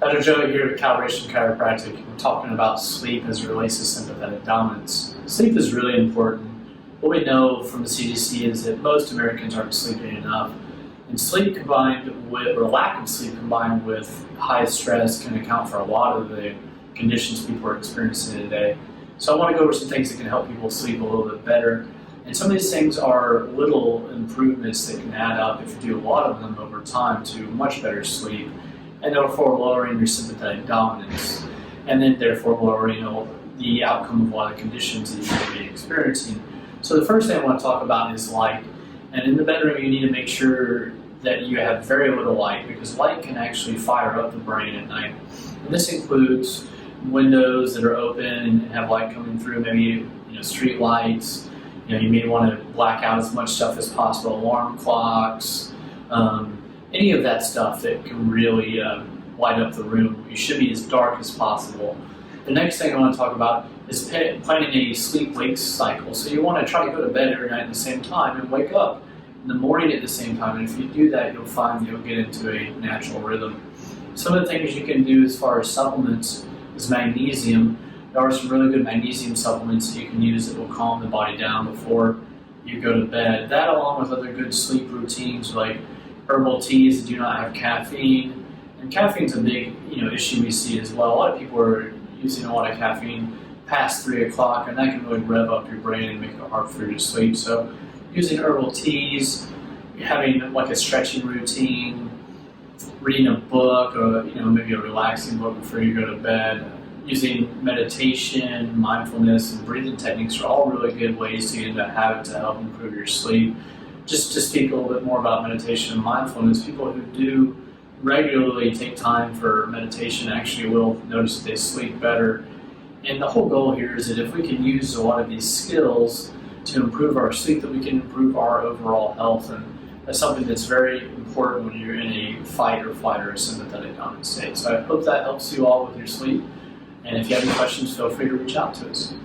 Dr. Joey here at Calibration Chiropractic. We're talking about sleep as it relates to sympathetic dominance. Sleep is really important. What we know from the CDC is that most Americans aren't sleeping enough. And sleep combined with, or lack of sleep combined with high stress can account for a lot of the conditions people are experiencing today. So I want to go over some things that can help people sleep a little bit better. And some of these things are little improvements that can add up if you do a lot of them over time to much better sleep, and therefore lowering your sympathetic dominance, and then therefore lowering the outcome of a lot of conditions that you may be experiencing. So the first thing I want to talk about is light. And in the bedroom, you need to make sure that you have very little light, because light can actually fire up the brain at night. And this includes windows that are open and have light coming through, maybe street lights. You may want to black out as much stuff as possible, alarm clocks, any of that stuff that can really light up the room. You should be as dark as possible. The next thing I want to talk about is planning a sleep-wake cycle. So you want to try to go to bed every night at the same time and wake up in the morning at the same time. And if you do that, you'll find you'll get into a natural rhythm. Some of the things you can do as far as supplements is magnesium. There are some really good magnesium supplements that you can use that will calm the body down before you go to bed. That, along with other good sleep routines like herbal teas that do not have caffeine. And caffeine's a big issue we see as well. A lot of people are using a lot of caffeine past 3 o'clock, and that can really rev up your brain and make it hard for you to sleep. So using herbal teas, having like a stretching routine, reading a book, or maybe a relaxing book before you go to bed, using meditation, mindfulness, and breathing techniques are all really good ways to get into a habit to help improve your sleep. Just to speak a little bit more about meditation and mindfulness, people who do regularly take time for meditation actually will notice that they sleep better. And the whole goal here is that if we can use a lot of these skills to improve our sleep, that we can improve our overall health. And that's something that's very important when you're in a fight or flight or a sympathetic dominant state. So I hope that helps you all with your sleep. And if you have any questions, feel free to reach out to us.